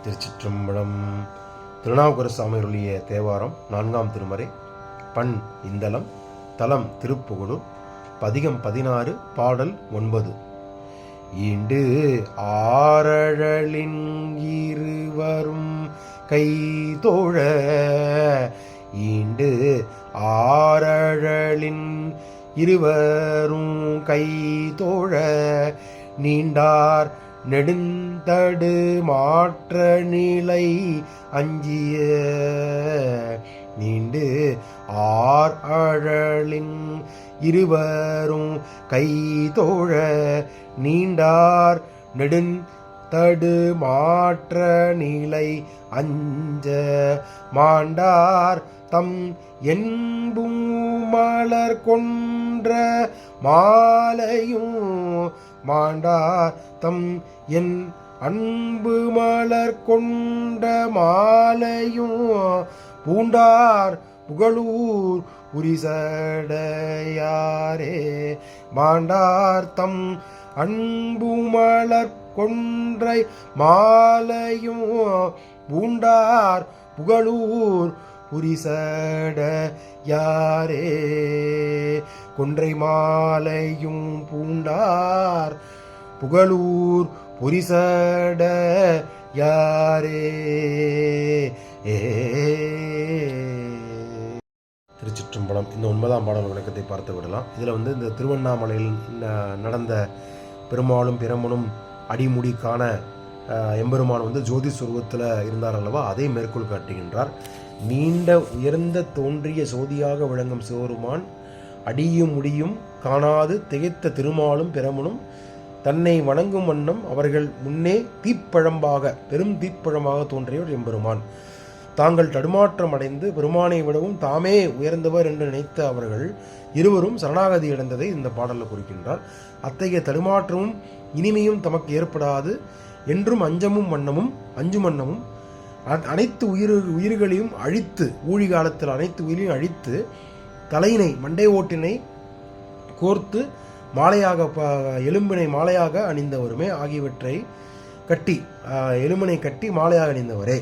திருச்சிற்றம்பலம். திருநாவுக்கரசு சாமி அருளிய தேவாரம் 4ஆம் திருமறை. பண் இந்தளம், தலம் திருப்புகழூர், பதிகம் 16, பாடல் 9. ஈண்டு ஆரழலின் இருவரும் கைதோழ, ஈண்டு ஆரழலின் இருவரும் கைதோழ, நீண்டார் நெடுந்தடு மாற்ற நிலை அஞ்சிய, நீண்டு ஆர் அழலின் இருவரும் கைதோழ, நீண்டார் நெடுந்தடு மாற்ற நிலை அஞ்ச, மாண்டார் தம் என்பும் மலர் கொன்ற மாலையும், மாண்டார் தம் என் அன்பு மலர் கொண்ட மாலையும், பூண்டார் புகழூர் புரிசடையாரே, மாண்டார் தம் அன்பு மலர் கொன்றை மாலையும், பூண்டார் புகழூர் புரிசடையாரே, கொன்றை மாலையும் பூண்டார் புகழூர் புரிசடையாரே. திருச்சிற்றம்பலம். இந்த 9ஆம் பாடல் விளக்கத்தை பார்த்து விடலாம். இதில் இந்த திருவண்ணாமலையில் நடந்த பெருமாளும் பிரமனும் அடிமுடி காண எம்பெருமான் ஜோதி சுரூபத்தில் இருந்தார் அல்லவா, அதை மேற்கோள் காட்டுகின்றார். நீண்ட உயர்ந்த தோன்றிய சோதியாக விளங்கும் சிவருமான் அடியும் முடியும் காணாது திகைத்த திருமாலும் பிரமனும் தன்னை வணங்கும் வண்ணம் அவர்கள் முன்னே தீப்பழம்பாக, பெரும் தீப்பழமாக தோன்றியவர் எம்பெருமான். தாங்கள் தடுமாற்றம் அடைந்து பெருமானை விடவும் தாமே உயர்ந்தவர் என்று நினைத்த அவர்கள் இருவரும் சரணாகதி அடைந்ததை இந்த பாடலில் குறிக்கின்றார். அத்தகைய தடுமாற்றமும் இனிமையும் தமக்கு ஏற்படாது என்றும் அஞ்சும் வண்ணமும் அனைத்து உயிர்களையும் அழித்து, ஊழி காலத்தில் அனைத்து உயிரையும் அழித்து, தலையினை மண்டை ஓட்டினை கோர்த்து மாலையாக, எலும்பினை மாலையாக அணிந்தவருமே ஆகியவற்றை கட்டி, எலும்பினை கட்டி மாலையாக அணிந்தவரே.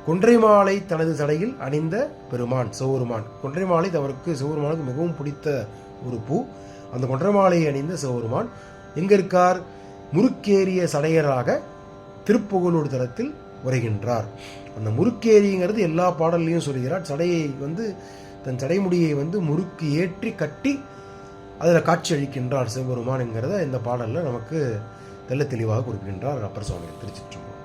கொன்றை மாலை தனது சடையில் அணிந்த பெருமான் சிவபெருமான். கொன்றை மாலை அவருக்கு சிவபெருமானுக்கு மிகவும் பிடித்த ஒரு பூ. அந்த கொன்றை மாலையை அணிந்த சிவபெருமான் எங்க இருக்கார்? முறுக்கேறிய சடையராக திருப்புகழூர் தலத்தில் உரைகின்றார். அந்த முறுக்கேரிங்கிறது எல்லா பாடல்லையும் சொல்கிறார். சடையை தன் சடைமுடியை முறுக்கு ஏற்றி கட்டி அதில் காட்சி அளிக்கின்றார் சிவபெருமான் என்கிறத இந்த பாடலில் நமக்கு தெல்ல தெளிவாக குறிப்பிடுகின்றார் அப்பர் சுவாமி. திருச்சிற்றம்பலம்.